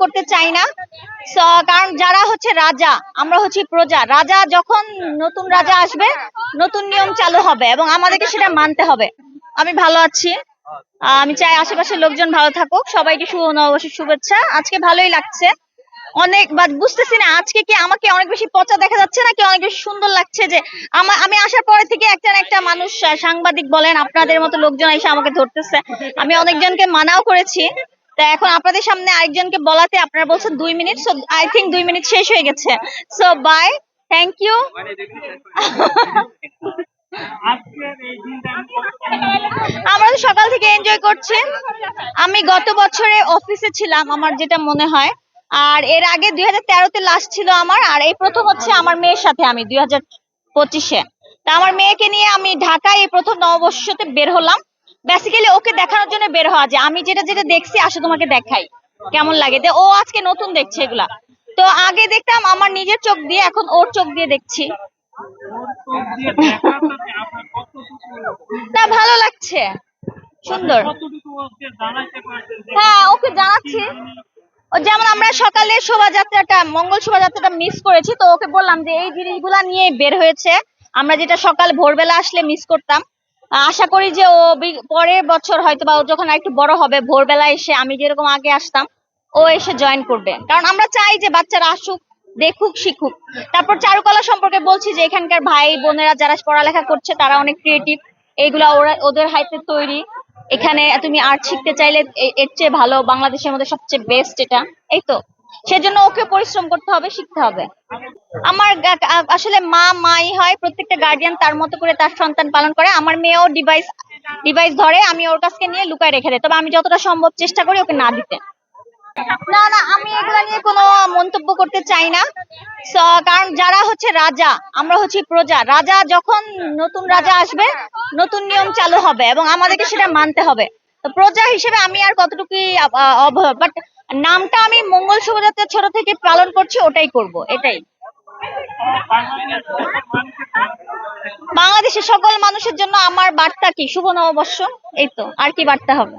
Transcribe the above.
করতে চাই না। কারণ যারা হচ্ছে রাজা, আমরা হচ্ছে প্রজা। রাজা যখন নতুন রাজা আসবে, নতুন নিয়ম চালু হবে এবং আমাদেরকে সেটা মানতে হবে। আমি ভালো আছি। আমি চাই আশেপাশের লোকজন ভালো থাকুক। সবাইকে শুভ নববর্ষের শুভেচ্ছা। আজকে ভালোই লাগছে। অনেক বুঝতেছি না আজকে কি আমাকে অনেক বেশি পচা দেখা যাচ্ছে নাকি অনেক বেশি সুন্দর লাগছে যে আমি আসার পরে থেকে একটা না একটা মানুষ, সাংবাদিক বলেন, আপনাদের মতো লোকজন এসে আমাকে ধরতেছে। আমি অনেকজনকে মানাও করেছি। তা এখন আপনাদের সামনে আরেকজনকে বলাতে আপনারা বলছেন 2 minute. So I think 2 minute শেষ হয়ে গেছে। So bye, thank you. আমরা তো সকাল থেকে এনজয় করছি। আমি গত বছরে অফিসে ছিলাম, আমার যেটা মনে হয়। আর এর আগে 2013-তে লাস্ট ছিল আমার। আর এই প্রথম হচ্ছে আমার মেয়ের সাথে আমি 2025-এ। তা আমার মেয়েকে নিয়ে আমি ঢাকায় এই প্রথম নববর্ষতে বের হলাম। বেসিক্যালি ওকে দেখানোর জন্য বের হওয়া, যে আমি যেটা যেটা দেখছি আসলে তোমাকে দেখাই কেমন লাগে। তো ও আজকে নতুন দেখছে এগুলা। তো আগে দেখতাম আমার নিজের চোখ দিয়ে, এখন ওর চোখ দিয়ে দেখছি। না, ভালো লাগছে, সুন্দর। হ্যাঁ, ওকে জানাচ্ছি। ও যেমন আমরা সকালে শোভাযাত্রাটা, মঙ্গল শোভাযাত্রাটা মিস করেছি, তো ওকে বললাম যে এই জিনিসগুলা নিয়ে বের হয়েছে, আমরা যেটা সকাল ভোরবেলা আসলে মিস করতাম। আশা করি যে ও পরের বছর হয়তো বা ও যখন একটু বড় হবে, ভোরবেলা এসে আমি যেরকম আগে আসতাম ও এসে জয়েন করবে। কারণ আমরা চাই যে বাচ্চারা আসুক, দেখুক, শিখুক। তারপর চারুকলা সম্পর্কে বলছি যে এখানকার ভাই বোনেরা যারা পড়ালেখা করছে তারা অনেক ক্রিয়েটিভ। এইগুলা ওরা ওদের হাতে তৈরি। এখানে তুমি আর্ট শিখতে চাইলে এর চেয়ে ভালো, বাংলাদেশের মধ্যে সবচেয়ে বেস্ট এটা। এই তো, সেজন্য ওকে পরিশ্রম করতে হবে, শিখতে হবে। আমার আসলে মা মাই হয়, প্রত্যেকটা গার্ডিয়ান তার মতো করে তার সন্তান পালন করে। আমার মেয়েও ডিভাইস ডিভাইস ধরে, আমি ওর কাছে নিয়ে লুকায় রেখে দেয়। তবে আমি যতটা সম্ভব চেষ্টা করি ওকে না দিতে। না না, আমি এগুলা নিয়ে কোনো মন্তব্য করতে চাই না। কারণ যারা হচ্ছে রাজা, আমরা হচ্ছে প্রজা। রাজা যখন নতুন রাজা আসবে, নতুন নিয়ম চালু হবে এবং আমাদেরকে সেটা মানতে হবে। তো প্রজা হিসেবে আমি আর কতটুকু অবহ, বাট নামটা আমি মঙ্গল শোভাযাত্রা ছোট থেকে পালন করছি, ওটাই করব, এটাই। বাংলাদেশের সকল মানুষের জন্য আমার বার্তা কি? শুভ নববর্ষ। এই তো, আর কি বার্তা হবে?